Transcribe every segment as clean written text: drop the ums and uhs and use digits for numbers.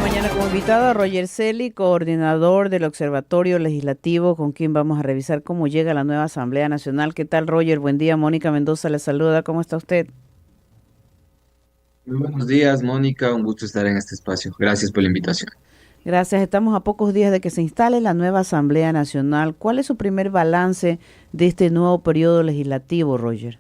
esta mañana como invitado a Roger Celi, coordinador del Observatorio Legislativo, con quien vamos a revisar cómo llega la nueva Asamblea Nacional. ¿Qué tal, Roger? Buen día, Mónica Mendoza le saluda. ¿Cómo está usted? Muy buenos días, Mónica. Un gusto estar en este espacio. Gracias por la invitación. Gracias. Estamos a pocos días de que se instale la nueva Asamblea Nacional. ¿Cuál es su primer balance de este nuevo periodo legislativo, Roger?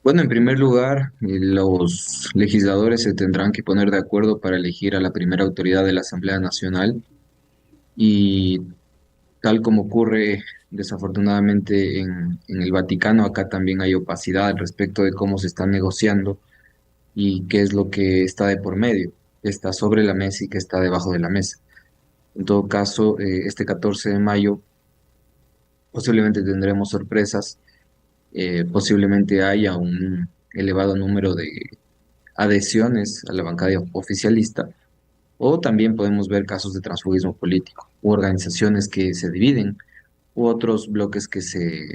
Bueno, en primer lugar, los legisladores se tendrán que poner de acuerdo para elegir a la primera autoridad de la Asamblea Nacional y tal como ocurre desafortunadamente en el Vaticano, acá también hay opacidad al respecto de cómo se está negociando y qué es lo que está de por medio, qué está sobre la mesa y qué está debajo de la mesa. En todo caso, este 14 de mayo posiblemente tendremos sorpresas. Posiblemente haya un elevado número de adhesiones a la bancada oficialista, o también podemos ver casos de transfugismo político, u organizaciones que se dividen, u otros bloques que se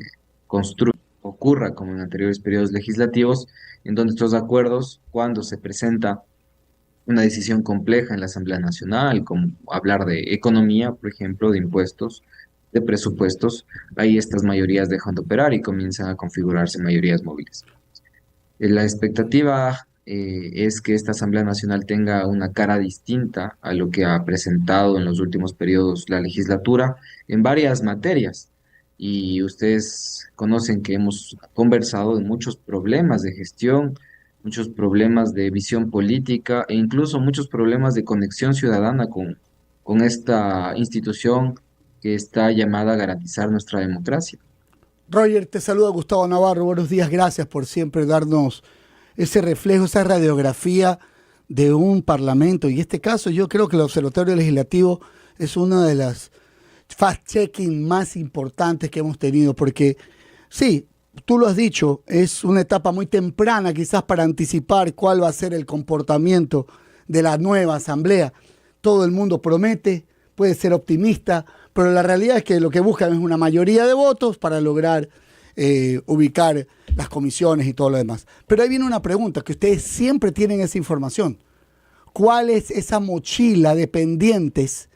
construyen. Ocurra como en anteriores periodos legislativos, en donde estos acuerdos, cuando se presenta una decisión compleja en la Asamblea Nacional, como hablar de economía, por ejemplo, de impuestos, de presupuestos, ahí estas mayorías dejan de operar y comienzan a configurarse mayorías móviles. La expectativa es que esta Asamblea Nacional tenga una cara distinta a lo que ha presentado en los últimos periodos la legislatura en varias materias. Y ustedes conocen que hemos conversado de muchos problemas de gestión, muchos problemas de visión política e incluso muchos problemas de conexión ciudadana con esta institución que está llamada a garantizar nuestra democracia. Roger, te saluda Gustavo Navarro. Buenos días, gracias por siempre darnos ese reflejo, esa radiografía de un parlamento. Y en este caso, yo creo que el Observatorio Legislativo es una de las fact-checking más importantes que hemos tenido, porque sí, tú lo has dicho, es una etapa muy temprana quizás para anticipar cuál va a ser el comportamiento de la nueva asamblea. Todo el mundo promete, puede ser optimista, pero la realidad es que lo que buscan es una mayoría de votos para lograr ubicar las comisiones y todo lo demás. Pero ahí viene una pregunta, que ustedes siempre tienen esa información. ¿Cuál es esa mochila de pendientes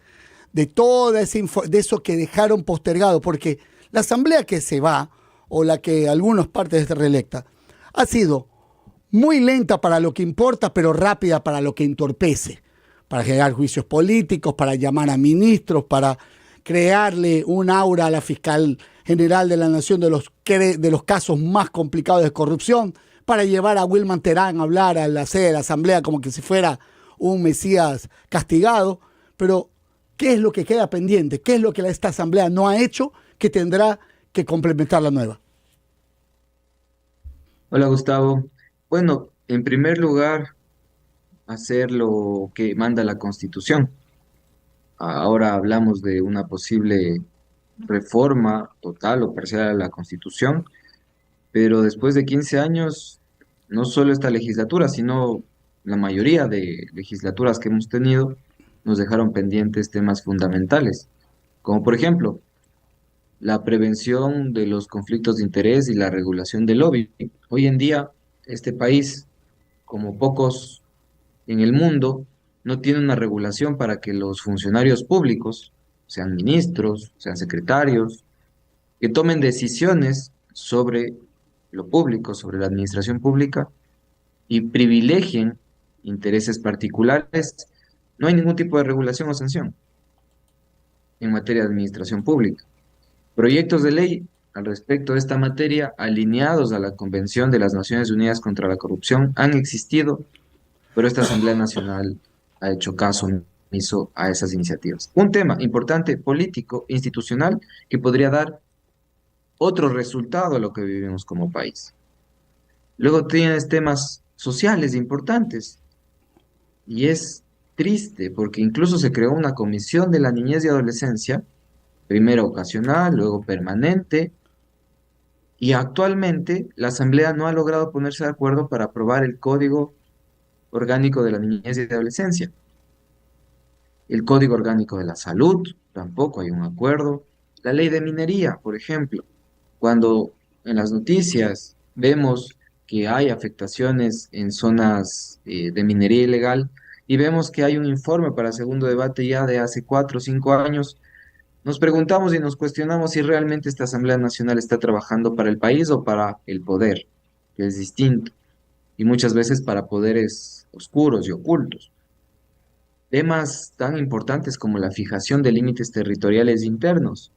de toda de eso que dejaron postergado? Porque la asamblea que se va, o la que algunas partes de reelecta, ha sido muy lenta para lo que importa, pero rápida para lo que entorpece, para generar juicios políticos, para llamar a ministros, para crearle un aura a la fiscal general de la nación de los casos más complicados de corrupción, para llevar a Wilman Terán a hablar a la sede de la asamblea como que si fuera un mesías castigado. Pero ¿qué es lo que queda pendiente? ¿Qué es lo que esta asamblea no ha hecho que tendrá que complementar la nueva? Hola Gustavo. Bueno, en primer lugar, hacer lo que manda la Constitución. Ahora hablamos de una posible reforma total o parcial a la Constitución, pero después de 15 años, no solo esta legislatura, sino la mayoría de legislaturas que hemos tenido, nos dejaron pendientes temas fundamentales, como por ejemplo la prevención de los conflictos de interés y la regulación del lobby. Hoy en día, este país, como pocos en el mundo, no tiene una regulación para que los funcionarios públicos, sean ministros, sean secretarios, que tomen decisiones sobre lo público, sobre la administración pública y privilegien intereses particulares. No hay ningún tipo de regulación o sanción en materia de administración pública. Proyectos de ley al respecto de esta materia, alineados a la Convención de las Naciones Unidas contra la Corrupción, han existido, pero esta Asamblea Nacional ha hecho caso omiso a esas iniciativas. Un tema importante, político, institucional, que podría dar otro resultado a lo que vivimos como país. Luego tienes temas sociales importantes y es triste porque incluso se creó una comisión de la niñez y adolescencia, primero ocasional, luego permanente, y actualmente la Asamblea no ha logrado ponerse de acuerdo para aprobar el Código Orgánico de la Niñez y Adolescencia. El Código Orgánico de la Salud, tampoco hay un acuerdo. La ley de minería, por ejemplo, cuando en las noticias vemos que hay afectaciones en zonas de minería ilegal y vemos que hay un informe para segundo debate ya de hace 4 o 5 años, nos preguntamos y nos cuestionamos si realmente esta Asamblea Nacional está trabajando para el país o para el poder, que es distinto, y muchas veces para poderes oscuros y ocultos. Temas tan importantes como la fijación de límites territoriales internos,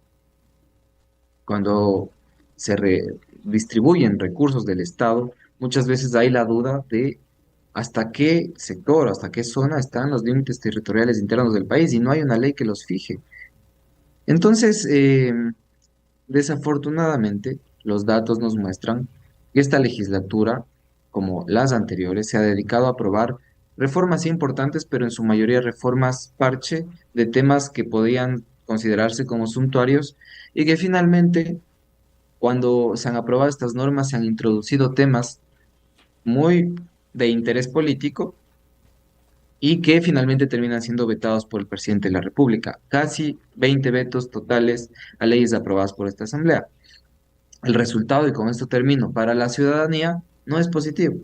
cuando se distribuyen recursos del Estado, muchas veces hay la duda de hasta qué sector, hasta qué zona están los límites territoriales internos del país y no hay una ley que los fije. Entonces, desafortunadamente, los datos nos muestran que esta legislatura, como las anteriores, se ha dedicado a aprobar reformas importantes, pero en su mayoría reformas parche de temas que podían considerarse como suntuarios y que finalmente, cuando se han aprobado estas normas, se han introducido temas muy de interés político y que finalmente terminan siendo vetados por el presidente de la República. Casi 20 vetos totales a leyes aprobadas por esta Asamblea. El resultado, y con esto termino, para la ciudadanía no es positivo.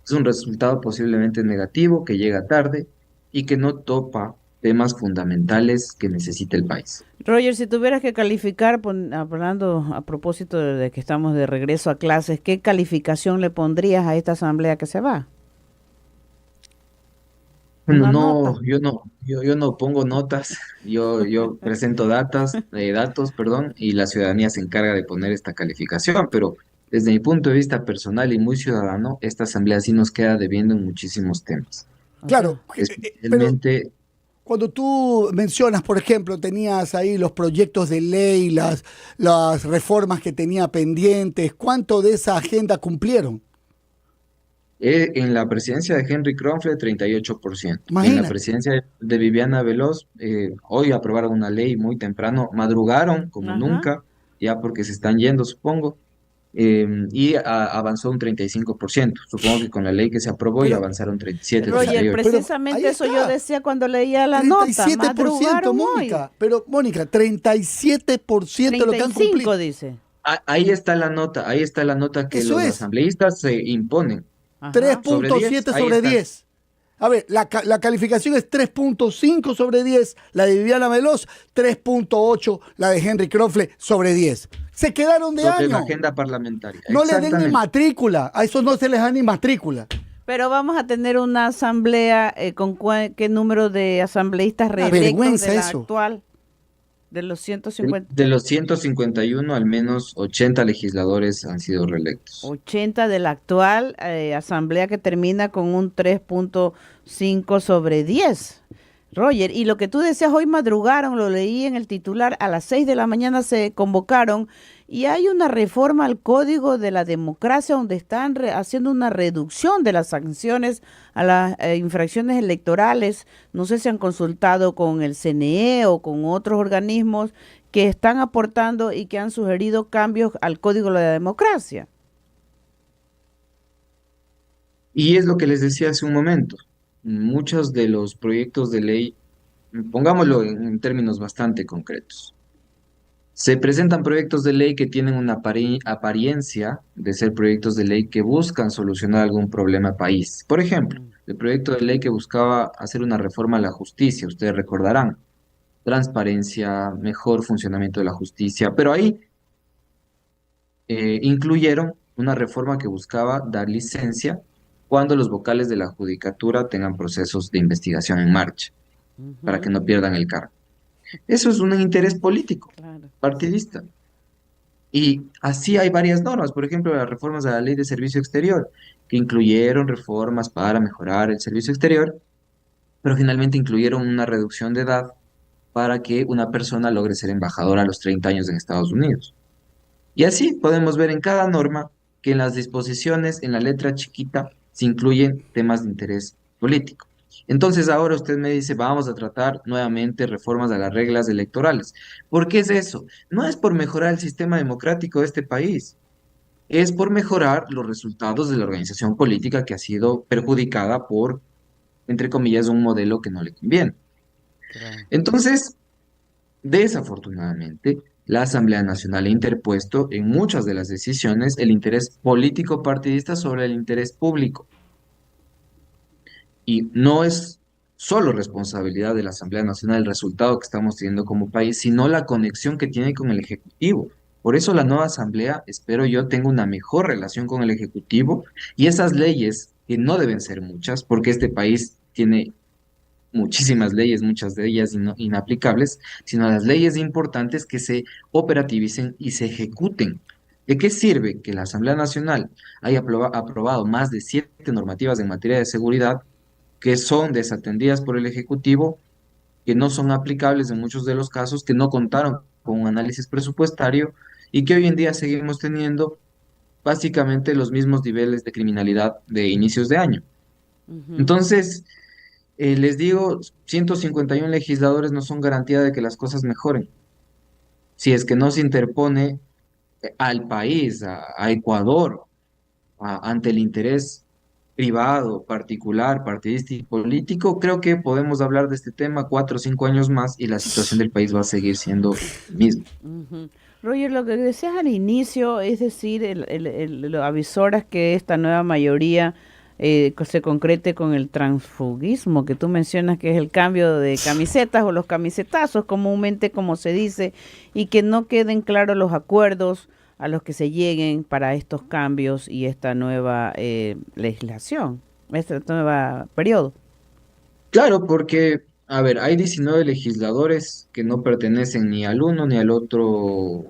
Es un resultado posiblemente negativo que llega tarde y que no topa temas fundamentales que necesita el país. Roger, si tuvieras que calificar, hablando a propósito de que estamos de regreso a clases, ¿qué calificación le pondrías a esta asamblea que se va? Bueno, Una nota. yo no pongo notas, yo presento datos, perdón, y la ciudadanía se encarga de poner esta calificación, pero desde mi punto de vista personal y muy ciudadano, esta asamblea sí nos queda debiendo en muchísimos temas, O Claro, sea, pero especialmente. cuando tú mencionas, por ejemplo, tenías ahí los proyectos de ley, las reformas que tenía pendientes, ¿cuánto de esa agenda cumplieron? En la presidencia de Henry Kronfle, 38%. En la Imagínate. presidencia de Viviana Veloz, hoy aprobaron una ley muy temprano, madrugaron como ajá. nunca, ya porque se están yendo, supongo, y avanzó un 35%. Supongo que con la ley que se aprobó ya Pero, avanzaron 37, esa- Roger, 38. pero ahí precisamente eso yo está, decía cuando leía la treinta y nota, siete por ciento, madrugaron hoy. Mónica. Pero, Mónica, 37% de lo que han 35 cumplido. dice. Ahí está la nota que Eso los es. asambleístas se imponen. tres Ajá. Sobre punto 10 siete ahí sobre está. 10. A ver, la calificación es 3.5 sobre 10, la de Viviana Veloz, 3.8 la de Henry Krofle sobre 10. Se quedaron de Sobre la año. agenda parlamentaria. No le den ni Exactamente. matrícula, a esos no se les da ni matrícula. Pero vamos a tener una asamblea con qué número de asambleístas Una reelectos vergüenza de la eso. actual, de los De 150. de los 151, al menos 80 legisladores han sido reelectos. 80 de la actual asamblea que termina con un 3.5 sobre 10. Roger, y lo que tú decías, hoy madrugaron, lo leí en el titular, a las 6 de la mañana se convocaron y hay una reforma al Código de la Democracia donde están haciendo una reducción de las sanciones a las infracciones electorales. No sé si han consultado con el CNE o con otros organismos que están aportando y que han sugerido cambios al Código de la Democracia. Y es lo que les decía hace un momento. Muchos de los proyectos de ley, pongámoslo en términos bastante concretos, se presentan proyectos de ley que tienen una apariencia de ser proyectos de ley que buscan solucionar algún problema país. Por ejemplo, Mm. el proyecto de ley que buscaba hacer una reforma a la justicia, ustedes recordarán, transparencia, mejor funcionamiento de la justicia, pero ahí incluyeron una reforma que buscaba dar licencia cuando los vocales de la judicatura tengan procesos de investigación en marcha, para que Ujú, no pierdan el cargo. Eso es un interés político, claro. partidista. Y así hay varias normas, por ejemplo, las reformas a la ley de servicio exterior, que incluyeron reformas para mejorar el servicio exterior, pero finalmente incluyeron una reducción de edad para que una persona logre ser embajadora a los 30 años en Estados Unidos. Y así podemos ver en cada norma que en las disposiciones, en la letra chiquita, se incluyen temas de interés político. Entonces ahora usted me dice, vamos a tratar nuevamente reformas a las reglas electorales. ¿Por qué es eso? No es por mejorar el sistema democrático de este país, es por mejorar los resultados de la organización política que ha sido perjudicada por, entre comillas, un modelo que no le conviene. Claro. Entonces, desafortunadamente, la Asamblea Nacional ha interpuesto en muchas de las decisiones el interés político partidista sobre el interés público. Y no es solo responsabilidad de la Asamblea Nacional el resultado que estamos teniendo como país, sino la conexión que tiene con el Ejecutivo. Por eso la nueva Asamblea, espero yo, tenga una mejor relación con el Ejecutivo y esas leyes, que no deben ser muchas, porque este país tiene muchísimas leyes, muchas de ellas inaplicables, sino las leyes importantes que se operativicen y se ejecuten. ¿De qué sirve que la Asamblea Nacional haya aprobado más de 7 normativas en materia de seguridad que son desatendidas por el Ejecutivo, que no son aplicables en muchos de los casos, que no contaron con un análisis presupuestario y que hoy en día seguimos teniendo básicamente los mismos niveles de criminalidad de inicios de año? Ujú. Entonces, les digo, 151 legisladores no son garantía de que las cosas mejoren. Si es que no se interpone al país, a Ecuador, ante el interés privado, particular, partidista y político, creo que podemos hablar de este tema 4 o 5 años más y la situación del país va a seguir siendo la misma. Ujú. Roger, lo que decías al inicio, es decir, lo avisoras que esta nueva mayoría se concrete con el transfugismo que tú mencionas, que es el cambio de camisetas o los camisetazos, comúnmente como se dice, y que no queden claros los acuerdos a los que se lleguen para estos cambios y esta nueva legislación, este nuevo periodo. Claro, porque, a ver, hay 19 legisladores que no pertenecen ni al uno ni al otro,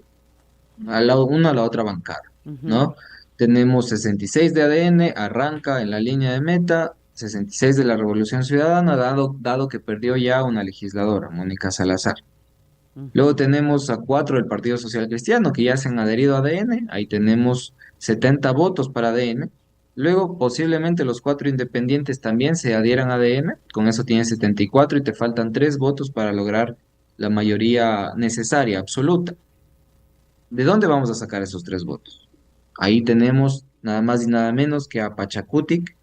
una a la otra bancada, Ujú, ¿no? Tenemos 66 de ADN, arranca en la línea de meta, 66 de la Revolución Ciudadana, dado que perdió ya una legisladora, Mónica Salazar. Luego ujú. tenemos a 4 del Partido Social Cristiano que ya se han adherido a ADN, ahí tenemos 70 votos para ADN. Luego posiblemente los 4 independientes también se adhieran a ADN, con eso tienes 74 y te faltan 3 votos para lograr la mayoría necesaria, absoluta. ¿De dónde vamos a sacar esos 3 votos? Ahí tenemos nada más y nada menos que a Pachacutic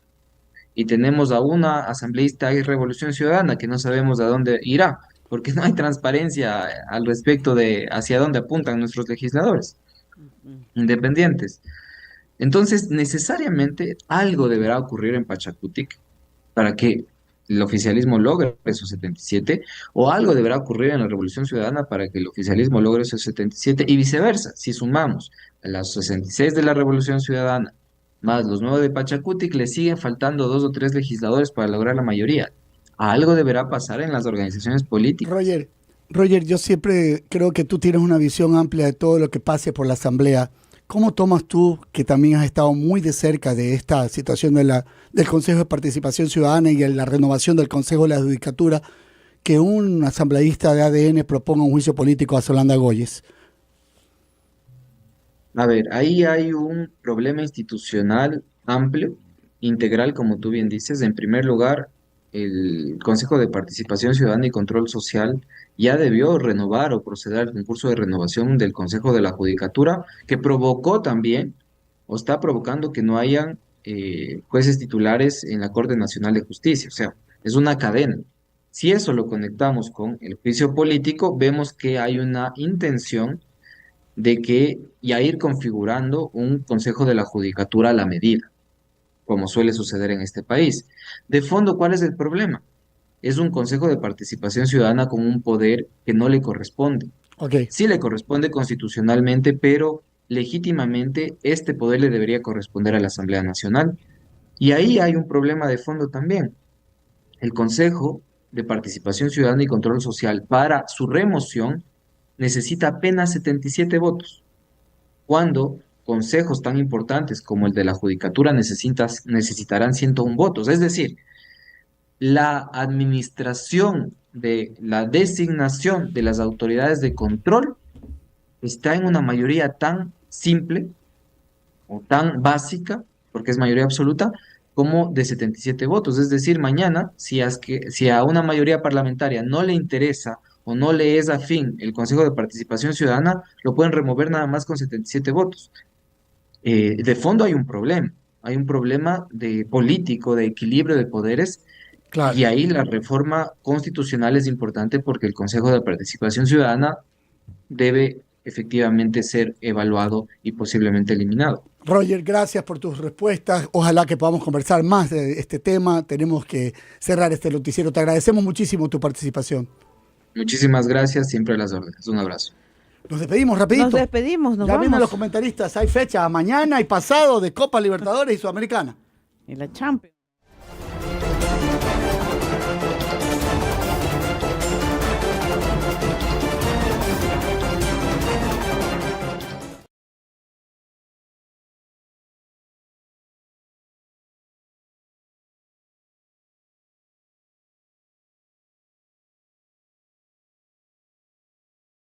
y tenemos a una asambleísta y Revolución Ciudadana que no sabemos a dónde irá, porque no hay transparencia al respecto de hacia dónde apuntan nuestros legisladores independientes. Entonces, necesariamente algo deberá ocurrir en Pachacutic para que el oficialismo logre esos 77, o algo deberá ocurrir en la Revolución Ciudadana para que el oficialismo logre esos 77, y viceversa. Si sumamos a las 66 de la Revolución Ciudadana más los 9 de Pachacutic, le siguen faltando 2 o 3 legisladores para lograr la mayoría. Algo deberá pasar en las organizaciones políticas. Roger, Roger, yo siempre creo que tú tienes una visión amplia de todo lo que pase por la Asamblea. ¿Cómo tomas tú, que también has estado muy de cerca de esta situación del Consejo de Participación Ciudadana y de la renovación del Consejo de la Judicatura, que un asambleísta de ADN proponga un juicio político a Solanda Goyes? A ver, ahí hay un problema institucional amplio, integral, como tú bien dices. En primer lugar, el Consejo de Participación Ciudadana y Control Social ya debió renovar o proceder al concurso de renovación del Consejo de la Judicatura, que provocó también, o está provocando que no hayan jueces titulares en la Corte Nacional de Justicia. O sea, es una cadena. Si eso lo conectamos con el juicio político, vemos que hay una intención de que ya ir configurando un Consejo de la Judicatura a la medida, como suele suceder en este país. De fondo, ¿cuál es el problema? Es un Consejo de Participación Ciudadana con un poder que no le corresponde. Ok, Sí le corresponde constitucionalmente, pero legítimamente este poder le debería corresponder a la Asamblea Nacional. Y ahí hay un problema de fondo también. El Consejo de Participación Ciudadana y Control Social, para su remoción, necesita apenas 77 votos cuando consejos tan importantes como el de la Judicatura necesitarán 101 votos. Es decir, la administración de la designación de las autoridades de control está en una mayoría tan simple o tan básica, porque es mayoría absoluta, como de 77 votos. Es decir, mañana, si a una mayoría parlamentaria no le interesa o no le es afín el Consejo de Participación Ciudadana, lo pueden remover nada más con 77 votos. De fondo hay un problema de político, de equilibrio de poderes, claro. y ahí la reforma constitucional es importante porque el Consejo de Participación Ciudadana debe efectivamente ser evaluado y posiblemente eliminado. Roger, gracias por tus respuestas. Ojalá que podamos conversar más de este tema. Tenemos que cerrar este noticiero. Te agradecemos muchísimo tu participación. Muchísimas gracias, siempre a las órdenes. Un abrazo. Nos despedimos rapidito. Nos despedimos, nos Ya vienen vamos. los comentaristas. Hay fecha mañana y pasado de Copa Libertadores y Sudamericana. Y la Champions.